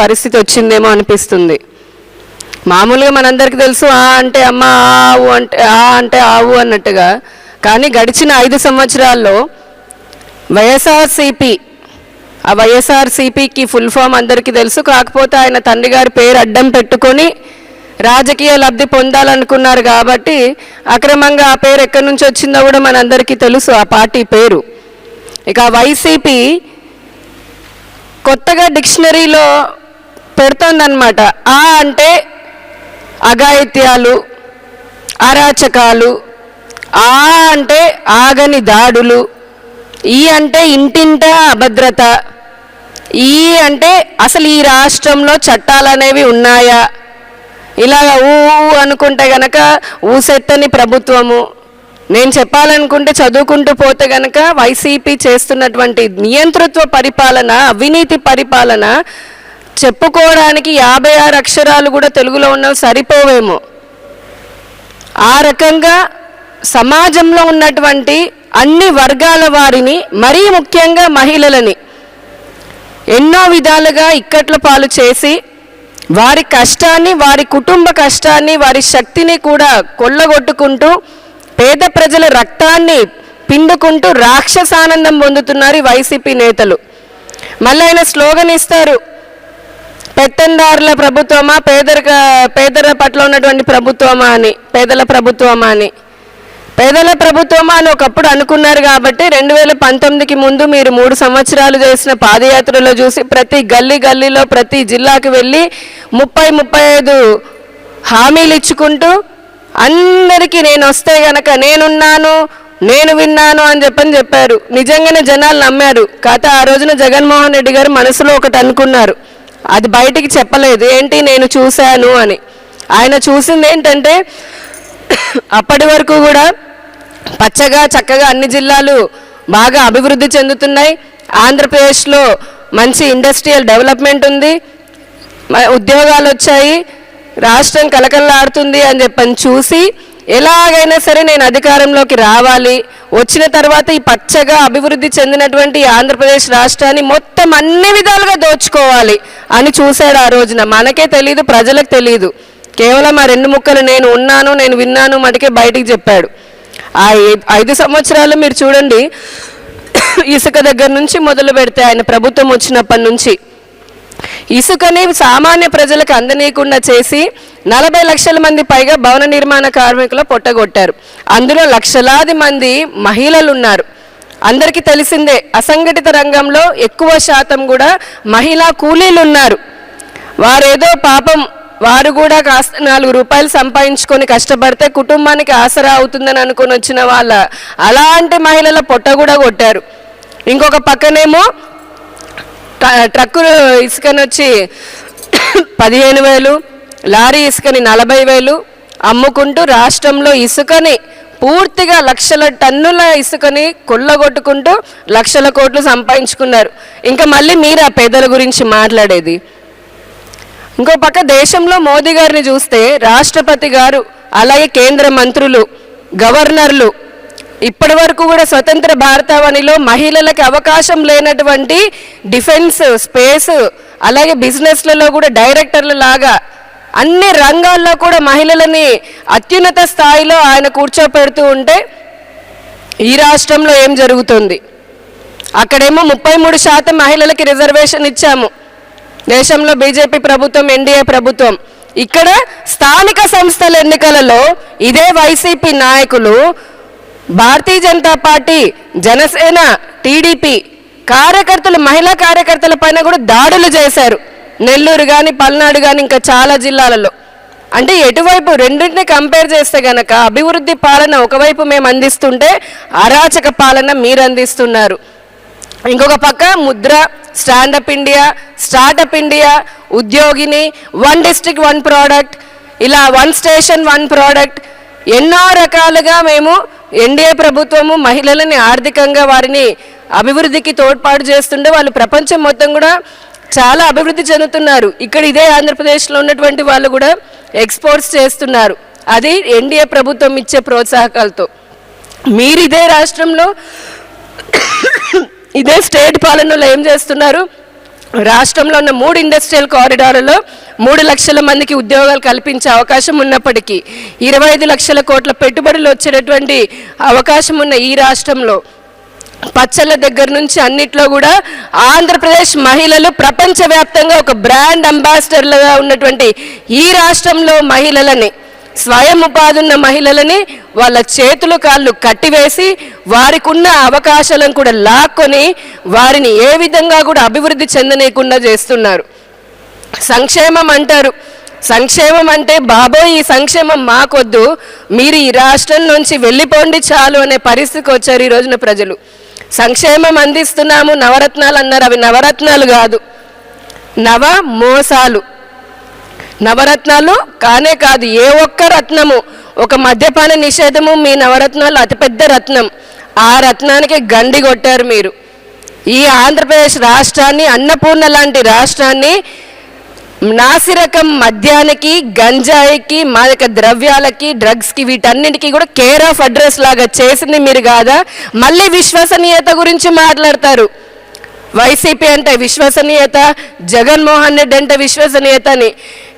పరిస్థితి వచ్చిందేమో అనిపిస్తుంది. మామూలుగా మనందరికీ తెలుసు ఆ అంటే అమ్మ, ఆవు అంటే ఆవు అన్నట్టుగా. కానీ గడిచిన 5 సంవత్సరాల్లో వైఎస్ఆర్సీపీ, ఆ వైఎస్ఆర్సీపీకి ఫుల్ ఫామ్ అందరికీ తెలుసు. కాకపోతే ఆయన తండ్రి గారి పేరు అడ్డం పెట్టుకొని రాజకీయ లబ్ధి పొందాలనుకున్నారు కాబట్టి అక్రమంగా ఆ పేరు ఎక్కడి నుంచి వచ్చిందో కూడా మనందరికీ తెలుసు, ఆ పార్టీ పేరు. ఇక వైసీపీ కొత్తగా డిక్షనరీలో పెడుతోందన్నమాట. ఆ అంటే అఘాయిత్యాలు, అరాచకాలు, ఆ అంటే ఆగని దాడులు, ఈ అంటే ఇంటింట అభద్రత, ఈ అంటే అసలు ఈ రాష్ట్రంలో చట్టాలు అనేవి ఉన్నాయా, ఇలా ఊ అనుకుంటే గనక ఊసెత్తని ప్రభుత్వము. నేను చెప్పాలనుకుంటే చదువుకుంటూ పోతే గనక వైసీపీ చేస్తున్నటువంటి నియంతృత్వ పరిపాలన, అవినీతి పరిపాలన చెప్పుకోవడానికి 56 అక్షరాలు కూడా తెలుగులో ఉన్నవి సరిపోవేమో. ఆ రకంగా సమాజంలో ఉన్నటువంటి అన్ని వర్గాల వారిని, మరీ ముఖ్యంగా మహిళలని ఎన్నో విధాలుగా ఇక్కట్ల పాలు చేసి వారి కష్టాన్ని, వారి కుటుంబ కష్టాన్ని, వారి శక్తిని కూడా కొల్లగొట్టుకుంటూ పేద ప్రజల రక్తాన్ని పిండుకుంటూ రాక్షసానందం పొందుతున్నారు వైసీపీ నేతలు. మళ్ళీ ఆయన స్లోగన్ ఇస్తారు, పెత్తందారుల ప్రభుత్వమా, పేదల పట్ల ఉన్నటువంటి ప్రభుత్వమా అని, పేదల ప్రభుత్వమా అని. పేదల ప్రభుత్వమా అని ఒకప్పుడు అనుకున్నారు కాబట్టి 2019కి ముందు మీరు 3 సంవత్సరాలు చేసిన పాదయాత్రలో చూసి ప్రతి గల్లీలో ప్రతి జిల్లాకు వెళ్ళి 35 హామీలు ఇచ్చుకుంటూ అందరికీ నేను వస్తే గనక నేనున్నాను, నేను విన్నాను అని చెప్పారు. నిజంగానే జనాలు నమ్మారు. కాకపోతే ఆ రోజున జగన్మోహన్ రెడ్డి గారు మనసులో ఒకటి అనుకున్నారు, అది బయటికి చెప్పలేదు. ఏంటి, నేను చూశాను అని. ఆయన చూసింది ఏంటంటే అప్పటి వరకు కూడా పచ్చగా చక్కగా అన్ని జిల్లాలు బాగా అభివృద్ధి చెందుతున్నాయి, ఆంధ్రప్రదేశ్లో మంచి ఇండస్ట్రియల్ డెవలప్మెంట్ ఉంది, ఉద్యోగాలు వచ్చాయి, రాష్ట్రం కలకల్లాడుతుంది అని చూసి ఎలాగైనా సరే నేను అధికారంలోకి రావాలి, వచ్చిన తర్వాత ఈ పచ్చగా అభివృద్ధి చెందినటువంటి ఆంధ్రప్రదేశ్ రాష్ట్రాన్ని మొత్తం అన్ని విధాలుగా దోచుకోవాలి అని చూశాడు. ఆ రోజున మనకే తెలియదు, ప్రజలకు తెలియదు. కేవలం ఆ 2 ముక్కలు నేను ఉన్నాను, నేను విన్నాను మటుకే బయటికి చెప్పాడు. ఆ 5 సంవత్సరాలు మీరు చూడండి, ఇసుక దగ్గర నుంచి మొదలు పెడితే ఆయన ప్రభుత్వం వచ్చినప్పటి నుంచి ఇసుకని సామాన్య ప్రజలకు అందనీయకుండా చేసి 40 లక్షల మంది పైగా భవన నిర్మాణ కార్మికులు పొట్టగొట్టారు. అందులో లక్షలాది మంది మహిళలు ఉన్నారు. అందరికీ తెలిసిందే, అసంఘటిత రంగంలో ఎక్కువ శాతం కూడా మహిళా కూలీలు ఉన్నారు. వారేదో పాపం వారు కూడా కాస్త 4 రూపాయలు సంపాదించుకొని కష్టపడితే కుటుంబానికి ఆసరా అవుతుందని అనుకొని వచ్చిన వాళ్ళ అలాంటి మహిళల పొట్ట కూడా కొట్టారు. ఇంకొక పక్కనేమో ట్రక్కు ఇసుకని వచ్చి 15,000, లారీ ఇసుకని 40,000 అమ్ముకుంటూ రాష్ట్రంలో ఇసుకని పూర్తిగా లక్షల టన్నుల ఇసుకని కొల్లగొట్టుకుంటూ లక్షల కోట్లు సంపాదించుకున్నారు. ఇంకా మళ్ళీ మీరు ఆ పేదల గురించి మాట్లాడేది. ఇంకో పక్క దేశంలో మోదీ గారిని చూస్తే రాష్ట్రపతి గారు, అలాగే కేంద్ర మంత్రులు, గవర్నర్లు ఇప్పటి వరకు కూడా స్వతంత్ర భారతావనిలో మహిళలకు అవకాశం లేనటువంటి డిఫెన్స్, స్పేస్, అలాగే బిజినెస్లలో కూడా డైరెక్టర్ల లాగా అన్ని రంగాల్లో కూడా మహిళలని అత్యున్నత స్థాయిలో ఆయన కూర్చోపెడుతూ ఉంటే ఈ రాష్ట్రంలో ఏం జరుగుతుంది? అక్కడేమో 33% మహిళలకి రిజర్వేషన్ ఇచ్చాము. దేశంలో బీజేపీ ప్రభుత్వం, ఎన్డీఏ ప్రభుత్వం. ఇక్కడ స్థానిక సంస్థల ఎన్నికలలో ఇదే వైసీపీ నాయకులు భారతీయ జనతా పార్టీ, జనసేన, టీడీపీ కార్యకర్తలు, మహిళా కార్యకర్తల పైన కూడా దాడులు చేశారు. నెల్లూరు కానీ, పల్నాడు కానీ, ఇంకా చాలా జిల్లాలలో. అంటే ఎటువైపు రెండింటిని కంపేర్ చేస్తే గనక అభివృద్ధి పాలన ఒకవైపు మేము అందిస్తుంటే అరాచక పాలన మీరు అందిస్తున్నారు. ఇంకొక పక్క Mudra, stand up India, startup India, ఉద్యోగిని, 1 డిస్ట్రిక్ట్ 1 ప్రోడక్ట్, ఇలా 1 స్టేషన్ 1 ప్రోడక్ట్, ఎన్నో రకాలుగా మేము ఎన్డీఏ ప్రభుత్వము మహిళలని ఆర్థికంగా వారిని అభివృద్ధికి తోడ్పాటు చేస్తుంటే వాళ్ళు ప్రపంచం మొత్తం కూడా చాలా అభివృద్ధి చెందుతున్నారు. ఇక్కడ ఇదే ఆంధ్రప్రదేశ్లో ఉన్నటువంటి వాళ్ళు కూడా ఎక్స్పోర్ట్స్ చేస్తున్నారు. అది ఎన్డీఏ ప్రభుత్వం ఇచ్చే ప్రోత్సాహకాలతో. మీరు ఇదే రాష్ట్రంలో ఇదే స్టేట్ పాలనలో ఏం చేస్తున్నారు? రాష్ట్రంలో ఉన్న 3 ఇండస్ట్రియల్ కారిడార్లలో 3 లక్షల మందికి ఉద్యోగాలు కల్పించే అవకాశం ఉన్నప్పటికీ 25 లక్షల కోట్ల పెట్టుబడులు వచ్చేటటువంటి అవకాశం ఉన్న ఈ రాష్ట్రంలో పచ్చళ్ళ దగ్గర నుంచి అన్నిట్లో కూడా ఆంధ్రప్రదేశ్ మహిళలు ప్రపంచవ్యాప్తంగా ఒక బ్రాండ్ అంబాసిడర్లుగా ఉన్నటువంటి ఈ రాష్ట్రంలో మహిళలని, స్వయం ఉపాధి ఉన్న మహిళలని వాళ్ళ చేతులు కాళ్ళు కట్టివేసి వారికి ఉన్న అవకాశాలను కూడా లాక్కొని వారిని ఏ విధంగా కూడా అభివృద్ధి చెందనీయకుండా చేస్తున్నారు. సంక్షేమం అంటారు. సంక్షేమం అంటే బాబోయ్ ఈ సంక్షేమం మాకొద్దు, మీరు ఈ రాష్ట్రం నుంచి వెళ్ళిపోండి చాలు అనే పరిస్థితికి వచ్చారు ఈ రోజున ప్రజలు. సంక్షేమం అందిస్తున్నాము నవరత్నాలు అన్నారు, అవి నవరత్నాలు కాదు, నవ మోసాలు. నవరత్నాలు కానే కాదు, ఏ ఒక్క రత్నము, ఒక మద్యపాన నిషేధము మీ నవరత్నాలు అతిపెద్ద రత్నం, ఆ రత్నానికి గండి కొట్టారు మీరు. ఈ ఆంధ్రప్రదేశ్ రాష్ట్రాన్ని, అన్నపూర్ణ లాంటి రాష్ట్రాన్ని నాసిరకం మద్యానికి, గంజాయికి, మాదక ద్రవ్యాలకి, డ్రగ్స్కి, వీటన్నిటికీ కూడా కేర్ ఆఫ్ అడ్రస్ లాగా చేసింది మీరు కాదా? మళ్ళీ విశ్వసనీయత గురించి మాట్లాడతారు. వైసీపీ అంటే విశ్వసనీయత, జగన్మోహన్ రెడ్డి అంటే విశ్వసనీయత అని.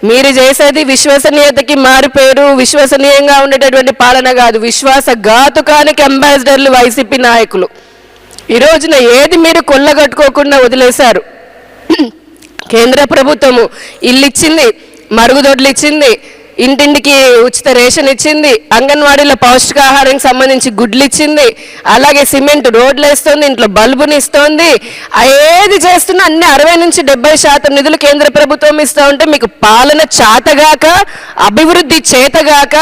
మీరు చేసేది విశ్వసనీయతకి మారిపోయారు. విశ్వసనీయంగా ఉండేటటువంటి పాలన కాదు, విశ్వాసఘాతుకానికి అంబాసిడర్లు వైసీపీ నాయకులు. ఈ రోజున ఏది మీరు కొల్లగట్టుకోకుండా వదిలేశారు. కేంద్ర ప్రభుత్వము ఇల్లు ఇచ్చింది, మరుగుదొడ్లు ఇచ్చింది, ఇంటింటికి ఉచిత రేషన్ ఇచ్చింది, అంగన్వాడీలో పౌష్టికాహారానికి సంబంధించి గుడ్లు ఇచ్చింది, అలాగే సిమెంట్ రోడ్లు వేస్తుంది, ఇంట్లో బల్బుని ఇస్తోంది. ఏది చేస్తున్నా అన్ని 60 నుంచి 70% నిధులు కేంద్ర ప్రభుత్వం ఇస్తూ ఉంటే మీకు పాలన చేతగాక, అభివృద్ధి చేతగాక,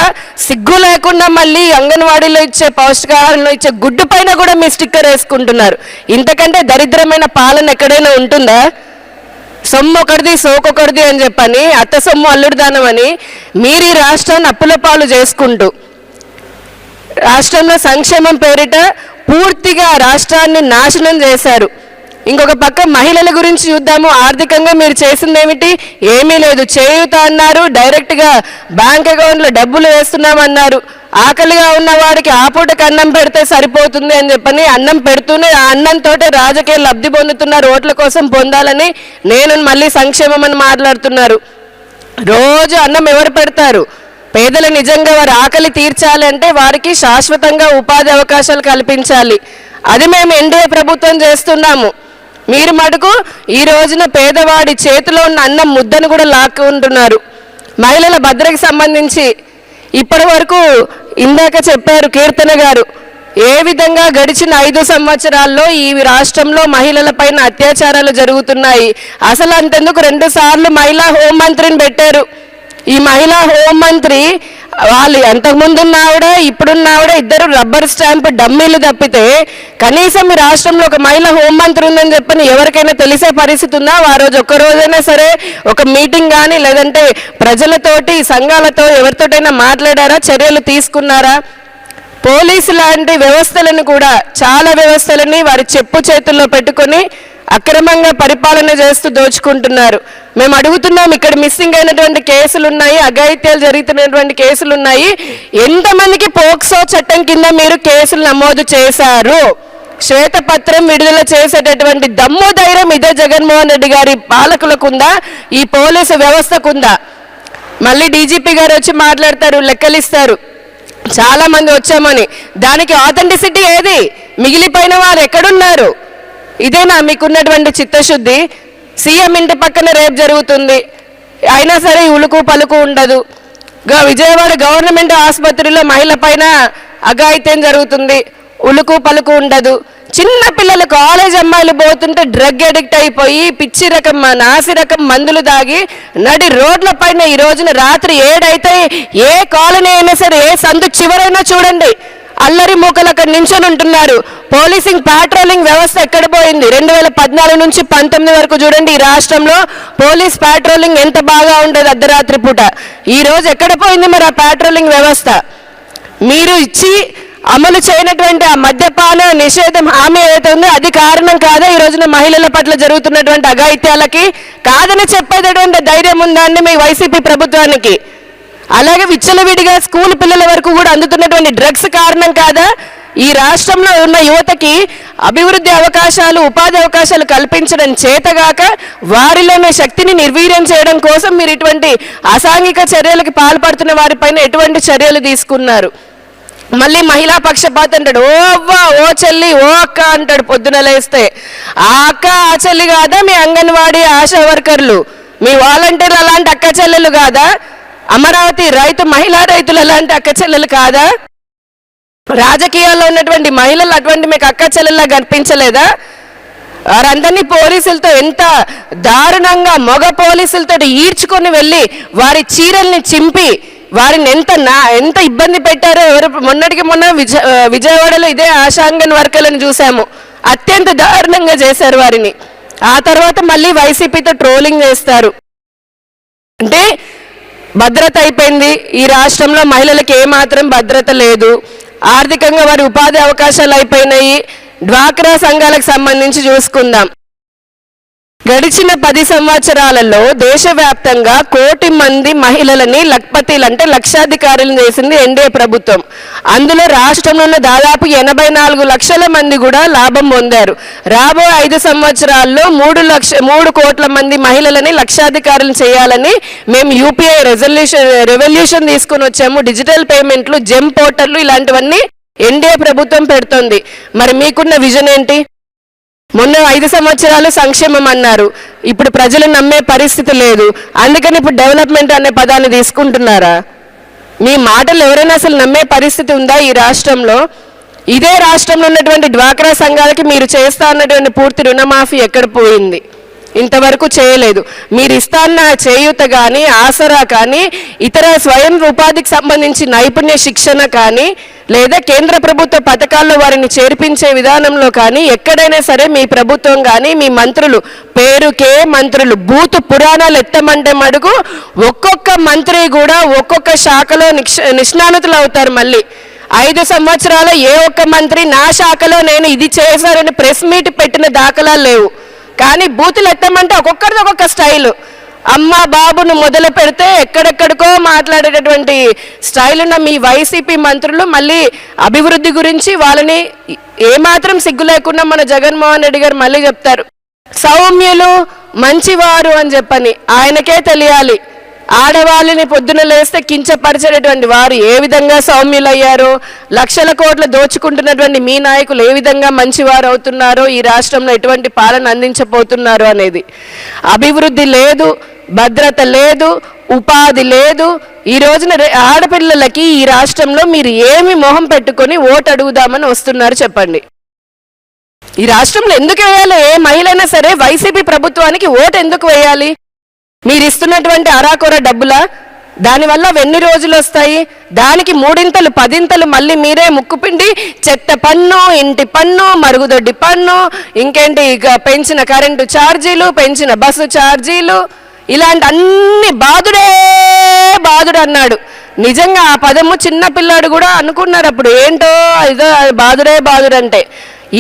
సిగ్గు లేకుండా మళ్ళీ అంగన్వాడీలో ఇచ్చే పౌష్టికాహారంలో ఇచ్చే గుడ్డు పైన కూడా మీ స్టిక్కర్ వేసుకుంటున్నారు. ఇంతకంటే దరిద్రమైన పాలన ఎక్కడైనా ఉంటుందా? సొమ్ము ఒకటిది సోకొకటిది అని చెప్పని, అత్త సొమ్ము అల్లుడు దానం అని మీరు ఈ రాష్ట్రాన్ని అప్పుల పాలు చేసుకుంటూ రాష్ట్రంలో సంక్షేమం పేరిట పూర్తిగా రాష్ట్రాన్ని నాశనం చేశారు. ఇంకొక పక్క మహిళల గురించి చూద్దాము. ఆర్థికంగా మీరు చేసింది ఏమిటి? ఏమీ లేదు. చేయూత అన్నారు, డైరెక్ట్గా బ్యాంక్ అకౌంట్లో డబ్బులు వేస్తున్నామన్నారు. ఆకలిగా ఉన్న వాడికి ఆ పూటకి అన్నం పెడితే సరిపోతుంది అని చెప్పని అన్నం పెడుతూనే ఆ అన్నంతో రాజకీయ లబ్ధి పొందుతున్నారు, ఓట్ల కోసం పొందాలని. నేను మళ్ళీ సంక్షేమం అని మాట్లాడుతున్నారు. రోజు అన్నం ఎవరు పెడతారు? పేదలు నిజంగా వారి ఆకలి తీర్చాలి అంటే వారికి శాశ్వతంగా ఉపాధి అవకాశాలు కల్పించాలి. అది మేము ఎన్డీఏ ప్రభుత్వం చేస్తున్నాము. మీరు మటుకు ఈ రోజున పేదవాడి చేతిలో ఉన్న అన్నం ముద్దను కూడా లాక్కుంటున్నారు. మహిళల భద్రతకి సంబంధించి ఇప్పటి వరకు ఇందాక చెప్పారు కీర్తన గారు, ఏ విధంగా గడిచిన 5 సంవత్సరాల్లో ఈ రాష్ట్రంలో మహిళల పైన అత్యాచారాలు జరుగుతున్నాయి. అసలు అంతెందుకు 2 సార్లు మహిళా హోంమంత్రిని పెట్టారు. ఈ మహిళా హోంమంత్రి వాళ్ళు అంతకుముందు ఉన్నావిడ, ఇప్పుడున్నావిడ ఇద్దరు రబ్బర్ స్టాంప్ డమ్మీలు తప్పితే కనీసం ఈ రాష్ట్రంలో ఒక మహిళా హోంమంత్రి ఉందని చెప్పని ఎవరికైనా తెలిసే పరిస్థితి ఉందా? ఆ రోజు ఒక్కరోజైనా సరే ఒక మీటింగ్ కానీ లేదంటే ప్రజలతోటి, సంఘాలతో ఎవరితోటైనా మాట్లాడారా? చర్యలు తీసుకున్నారా? పోలీసు లాంటి వ్యవస్థలను కూడా, చాలా వ్యవస్థలని వారి చెప్పు చేతుల్లో పెట్టుకొని అక్రమంగా పరిపాలన చేస్తూ దోచుకుంటున్నారు. మేము అడుగుతున్నాం, ఇక్కడ మిస్సింగ్ అయినటువంటి కేసులు ఉన్నాయి, అఘాయిత్యాలు జరుగుతున్నటువంటి కేసులు ఉన్నాయి. ఎంతమందికి పోక్సో చట్టం కింద మీరు కేసులు నమోదు చేశారు? శ్వేతపత్రం విడుదల చేసేటటువంటి దమ్ము ధైర్యం ఇదే జగన్మోహన్ రెడ్డి గారి పాలకులకుందా? ఈ పోలీసు వ్యవస్థకుందా? మళ్ళీ డీజీపీ గారు వచ్చి మాట్లాడతారు, లెక్కలిస్తారు, చాలా మంది వచ్చామని. దానికి ఆథెంటిసిటీ ఏది? మిగిలిపోయిన వారు ఎక్కడున్నారు? ఇదేనా మీకున్నటువంటి చిత్తశుద్ధి? సీఎం ఇంటి పక్కన రేపు జరుగుతుంది, అయినా సరే ఉలుకు పలుకు ఉండదు. విజయవాడ గవర్నమెంట్ ఆసుపత్రిలో మహిళ పైన అఘాయిత్యం జరుగుతుంది, ఉలుకు పలుకు ఉండదు. చిన్న పిల్లలు, కాలేజ్ అమ్మాయిలు పోతుంటే డ్రగ్ అడిక్ట్ అయిపోయి పిచ్చి రకం, నాసి రకం మందులు దాగి నడి రోడ్ల పైన ఈ రోజున రాత్రి 7 అయితే ఏ కాలనీ అయినా సరే, ఏ సందు చివరైనా చూడండి, అల్లరి మూకలు అక్కడ నించొని ఉంటున్నారు. పోలీసింగ్, పాట్రోలింగ్ వ్యవస్థ ఎక్కడ పోయింది? 2014 నుంచి 19 వరకు చూడండి ఈ రాష్ట్రంలో పోలీస్ పాట్రోలింగ్ ఎంత బాగా ఉండేది అర్ధరాత్రి పూట. ఈ రోజు ఎక్కడ పోయింది మరి ఆ పాట్రోలింగ్ వ్యవస్థ? మీరు ఇచ్చి అమలు చేయనటువంటి ఆ మద్యపాన నిషేధం హామీ ఏదైతే ఉందో అది కారణం కాదా ఈ రోజున మహిళల పట్ల జరుగుతున్నటువంటి అఘాయిత్యాలకి? కాదని చెప్పేటటువంటి ధైర్యం ఉందా అండి మీ వైసీపీ ప్రభుత్వానికి? అలాగే విచ్చలవిడిగా స్కూల్ పిల్లల వరకు కూడా అందుతున్నటువంటి డ్రగ్స్ కారణం కాదా? ఈ రాష్ట్రంలో ఉన్న యువతకి అభివృద్ధి అవకాశాలు, ఉపాధి అవకాశాలు కల్పించడం చేతగాక వారిలోని శక్తిని నిర్వీర్యం చేయడం కోసం మీరు ఇటువంటి అసాంఘిక చర్యలకు పాల్పడుతున్న వారిపైన ఎటువంటి చర్యలు తీసుకున్నారు? మళ్ళీ మహిళా పక్షపాతం అంటాడు. ఓ అవ్వ, ఓ చెల్లి, ఓ అక్క అంటాడు పొద్దున లేస్తే. ఆ అక్క ఆ చెల్లి కాదా? మీ అంగన్వాడీ ఆశా వర్కర్లు, మీ వాలంటీర్లు అలాంటి అక్క చెల్లెలు కాదా? అమరావతి మహిళా రైతులు అలాంటి అక్క చెల్లెలు కాదా? రాజకీయాల్లో ఉన్నటువంటి మహిళలు అటువంటి మీకు అక్క చెల్లెల్లా కనిపించలేదా? వారందరినీ పోలీసులతో ఎంత దారుణంగా మగ పోలీసులతో ఈడ్చుకొని వెళ్ళి వారి చీరల్ని చింపి వారిని ఎంత ఇబ్బంది పెట్టారో. మొన్నటికి మొన్న విజయవాడలో ఇదే ఆశాంగన్ వర్కర్లను చూసాము. అత్యంత దారుణంగా చేశారు వారిని. ఆ తర్వాత మళ్ళీ వైసీపీతో ట్రోలింగ్ చేస్తారు. అంటే భద్రత అయిపోయింది ఈ రాష్ట్రంలో, మహిళలకు ఏమాత్రం భద్రత లేదు. ఆర్థికంగా వారి ఉపాధి అవకాశాలు అయిపోయినాయి. డ్వాక్రా సంఘాలకు సంబంధించి చూసుకుందాం. గడిచిన 10 సంవత్సరాలలో దేశవ్యాప్తంగా 1 కోటి మంది మహిళలని లక్పతీలు అంటే లక్షాధికారులను చేసింది ఎన్డీఏ ప్రభుత్వం. అందులో రాష్ట్రంలో దాదాపు 84 లక్షల మంది కూడా లాభం పొందారు. రాబోయే 5 సంవత్సరాల్లో 3 కోట్ల మంది మహిళలని లక్షాధికారులను చేయాలని మేము యూపీఐ రెవల్యూషన్ తీసుకొని వచ్చాము. డిజిటల్ పేమెంట్లు, జెమ్ పోర్టర్లు ఇలాంటివన్నీ ఎన్డీఏ ప్రభుత్వం పెడుతోంది. మరి మీకున్న విజన్ ఏంటి? మొన్న 5 సంవత్సరాలు సంక్షేమం అన్నారు, ఇప్పుడు ప్రజలు నమ్మే పరిస్థితి లేదు. అందుకని ఇప్పుడు డెవలప్మెంట్ అనే పదాన్ని తీసుకుంటున్నారా? మీ మాటలు ఎవరైనా అసలు నమ్మే పరిస్థితి ఉందా ఈ రాష్ట్రంలో? ఇదే రాష్ట్రంలో ఉన్నటువంటి డ్వాక్రా సంఘాలకి మీరు చేస్తా అన్నటువంటి పూర్తి రుణమాఫీ ఎక్కడ పోయింది? ఇంతవరకు చేయలేదు. మీరు ఇస్తాన్న చేయూత కానీ, ఆసరా కానీ, ఇతర స్వయం ఉపాధికి సంబంధించి నైపుణ్య శిక్షణ కానీ, లేదా కేంద్ర ప్రభుత్వ పథకాల్లో వారిని చేర్పించే విధానంలో కానీ ఎక్కడైనా సరే మీ ప్రభుత్వం కానీ మీ మంత్రులు, పేరుకే మంత్రులు, బూతు పురాణాలు ఎత్తమంటే మడుగు ఒక్కొక్క మంత్రి కూడా ఒక్కొక్క శాఖలో నిష్ణాతులు అవుతారు. మళ్ళీ 5 సంవత్సరాలు ఏ ఒక్క మంత్రి నా శాఖలో నేను ఇది చేశారని ప్రెస్ మీట్ పెట్టిన దాఖలాలు లేవు. కానీ బూతులు ఎత్తమంటే ఒక్కొక్కరిది ఒక్కొక్క స్టైలు. అమ్మ బాబును మొదలు పెడితే ఎక్కడెక్కడికో మాట్లాడేటటువంటి స్టైల్ ఉన్న మీ వైసీపీ మంత్రులు మళ్ళీ అభివృద్ధి గురించి వాళ్ళని ఏమాత్రం సిగ్గు లేకుండా మన జగన్మోహన్ రెడ్డి గారు మళ్ళీ చెప్తారు సౌమ్యులు, మంచివారు అని చెప్పని. ఆయనకే తెలియాలి ఆడవాళ్ళని పొద్దున లేస్తే కించపరిచేటటువంటి వారు ఏ విధంగా సౌమ్యులయ్యారో, లక్షల కోట్లు దోచుకుంటున్నటువంటి మీ నాయకులు ఏ విధంగా మంచివారు అవుతున్నారో, ఈ రాష్ట్రంలో ఎటువంటి పాలన అందించబోతున్నారో అనేది. అభివృద్ధి లేదు, భద్రత లేదు, ఉపాధి లేదు. ఈ రోజున ఆడపిల్లలకి ఈ రాష్ట్రంలో మీరు ఏమి మొహం పెట్టుకొని ఓటు అడుగుదామని వస్తున్నారు చెప్పండి? ఈ రాష్ట్రంలో ఎందుకు వేయాలి? ఏ మహిళైనా సరే వైసీపీ ప్రభుత్వానికి ఓటు ఎందుకు వేయాలి? మీరు ఇస్తున్నటువంటి అరాకొర డబ్బులా? దానివల్ల ఎన్ని రోజులు వస్తాయి? దానికి 3 10 మళ్ళీ మీరే ముక్కుపిండి చెత్త పన్ను, ఇంటి పన్ను, మరుగుదొడ్డి పన్ను, ఇంకేంటి ఇక పెంచిన కరెంటు ఛార్జీలు, పెంచిన బస్సు ఛార్జీలు, ఇలాంటి అన్ని బాదుడు అన్నాడు. నిజంగా ఆ పదము చిన్న పిల్లాడు కూడా అనుకున్నారు అప్పుడు, ఏంటో ఇదో బాదుడు అంటే.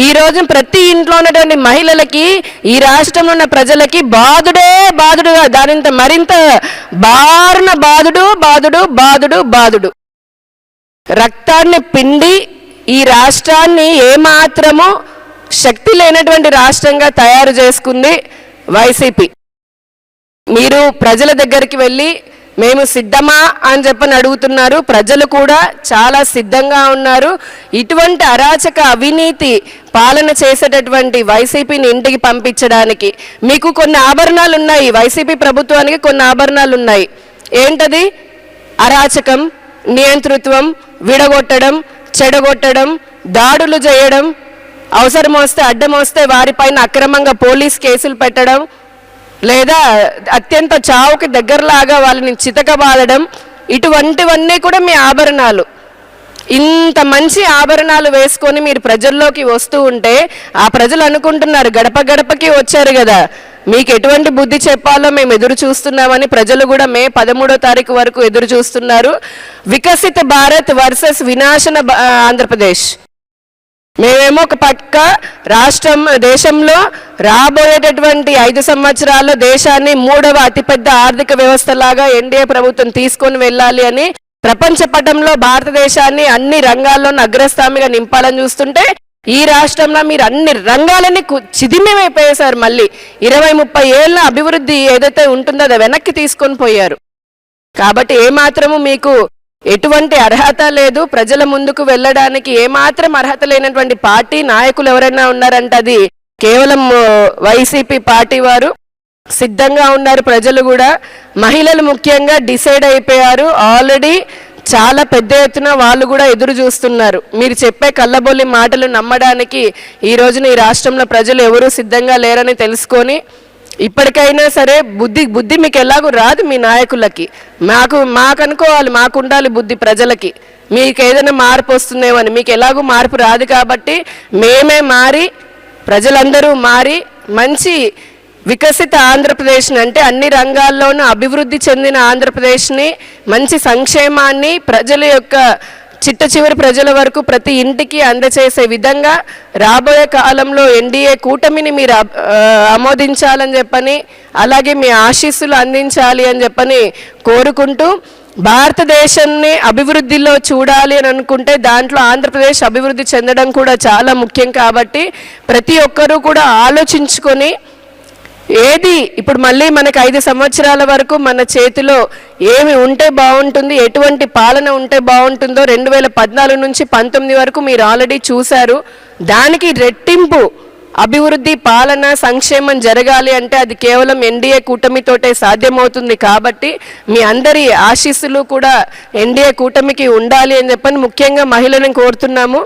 ఈ రోజు ప్రతి ఇంట్లో ఉన్నటువంటి మహిళలకి, ఈ రాష్ట్రంలో ఉన్న ప్రజలకి బాదుడుగా దానింత మరింత బారున బాదుడు రక్తాన్ని పిండి ఈ రాష్ట్రాన్ని ఏమాత్రమో శక్తి లేనటువంటి రాష్ట్రంగా తయారు చేసుకుంది వైసీపీ. మీరు ప్రజల దగ్గరికి వెళ్ళి మేము సిద్ధమా అని చెప్పని అడుగుతున్నారు. ప్రజలు కూడా చాలా సిద్ధంగా ఉన్నారు. ఇటువంటి అరాచక అవినీతి పాలన చేసేటటువంటి వైసీపీని ఇంటికి పంపించడానికి మీకు కొన్ని ఆభరణాలు ఉన్నాయి. వైసీపీ ప్రభుత్వానికి కొన్ని ఆభరణాలు ఉన్నాయి. ఏంటది? అరాచకం, నియంతృత్వం, విడగొట్టడం, చెడగొట్టడం, దాడులు చేయడం, అవసరం వస్తే అడ్డం వస్తే వారిపైన అక్రమంగా పోలీస్ కేసులు పెట్టడం, లేదా అత్యంత చావుకి దగ్గరలాగా వాళ్ళని చితకబాదడం, ఇటువంటివన్నీ కూడా మీ ఆభరణాలు. ఇంత మంచి ఆభరణాలు వేసుకొని మీరు ప్రజల్లోకి వస్తూ ఉంటే ఆ ప్రజలు అనుకుంటున్నారు గడప గడపకి వచ్చారు కదా, మీకు ఎటువంటి బుద్ధి చెప్పాలో మేము ఎదురు చూస్తున్నామని ప్రజలు కూడా మే 13వ తారీఖు వరకు ఎదురు చూస్తున్నారు. వికసిత భారత్ వర్సెస్ వినాశన ఆంధ్రప్రదేశ్. మేమేమో ఒక పక్క దేశంలో రాబోయేటటువంటి 5 సంవత్సరాల్లో దేశాన్ని 3వ అతిపెద్ద ఆర్థిక వ్యవస్థలాగా ఎన్డీఏ ప్రభుత్వం తీసుకొని వెళ్ళాలి అని, ప్రపంచ పటంలో భారతదేశాన్ని అన్ని రంగాల్లోనూ అగ్రస్థామిగా నింపాలని చూస్తుంటే ఈ రాష్ట్రంలో మీరు అన్ని రంగాలని చిదిమివైపోయేశారు. మళ్ళీ 20-30 ఏళ్ళ అభివృద్ధి ఏదైతే ఉంటుందో అది వెనక్కి తీసుకొని పోయారు. కాబట్టి ఏమాత్రము మీకు ఎటువంటి అర్హత లేదు. ప్రజల ముందుకు వెళ్ళడానికి ఏమాత్రం అర్హత లేనటువంటి పార్టీ నాయకులు ఎవరైనా ఉన్నారంటే అది కేవలం వైసీపీ పార్టీ వారు. సిద్ధంగా ఉన్నారు ప్రజలు కూడా. మహిళలు ముఖ్యంగా డిసైడ్ అయిపోయారు ఆల్రెడీ. చాలా పెద్ద ఎత్తున వాళ్ళు కూడా ఎదురు చూస్తున్నారు. మీరు చెప్పే కళ్ళబొల్లి మాటలు నమ్మడానికి ఈ రోజున ఈ రాష్ట్రంలో ప్రజలు ఎవరూ సిద్ధంగా లేరని తెలుసుకొని ఇప్పటికైనా సరే బుద్ధి మీకు ఎలాగూ రాదు మీ నాయకులకి. మాకు అనుకోవాలి, మాకు ఉండాలి బుద్ధి ప్రజలకి. మీకు ఏదైనా మార్పు వస్తుందేమో అని. మీకు ఎలాగూ మార్పు రాదు కాబట్టి మేమే మారి, ప్రజలందరూ మారి మంచి వికసిత ఆంధ్రప్రదేశ్ని, అంటే అన్ని రంగాల్లోనూ అభివృద్ధి చెందిన ఆంధ్రప్రదేశ్ని, మంచి సంక్షేమాన్ని ప్రజల యొక్క చిట్ట చివరి ప్రజల వరకు ప్రతి ఇంటికి అందచేసే విధంగా రాబోయే కాలంలో ఎన్డీఏ కూటమిని మీరు ఆమోదించాలని చెప్పని, అలాగే మీ ఆశీస్సులు అందించాలి అని చెప్పని కోరుకుంటూ, భారతదేశాన్ని అభివృద్ధిలో చూడాలి అని అనుకుంటే దాంట్లో ఆంధ్రప్రదేశ్ అభివృద్ధి చెందడం కూడా చాలా ముఖ్యం. కాబట్టి ప్రతి ఒక్కరూ కూడా ఆలోచించుకొని ఏది ఇప్పుడు మళ్ళీ మనకు 5 సంవత్సరాల వరకు మన చేతిలో ఏమి ఉంటే బాగుంటుంది, ఎటువంటి పాలన ఉంటే బాగుంటుందో 2014 నుంచి 19 వరకు మీరు ఆల్రెడీ చూశారు. దానికి రెట్టింపు అభివృద్ధి, పాలన, సంక్షేమం జరగాలి అంటే అది కేవలం ఎన్డీఏ కూటమితోటే సాధ్యమవుతుంది. కాబట్టి మీ అందరి ఆశీస్సులు కూడా ఎన్డీఏ కూటమికి ఉండాలి అని చెప్పని ముఖ్యంగా మహిళలను కోరుతున్నాము.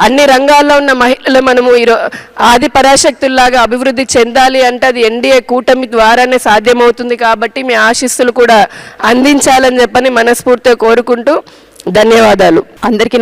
అన్ని రంగాల్లో ఉన్న మహిళలు మనము ఆది పరాశక్తుల్లాగా అభివృద్ధి చెందాలి అంటే అది ఎన్డీఏ కూటమి ద్వారానే సాధ్యమవుతుంది. కాబట్టి మీ ఆశీస్సులు కూడా అందించాలని చెప్పని మనస్ఫూర్తిగా కోరుకుంటూ ధన్యవాదాలు. అందరికీ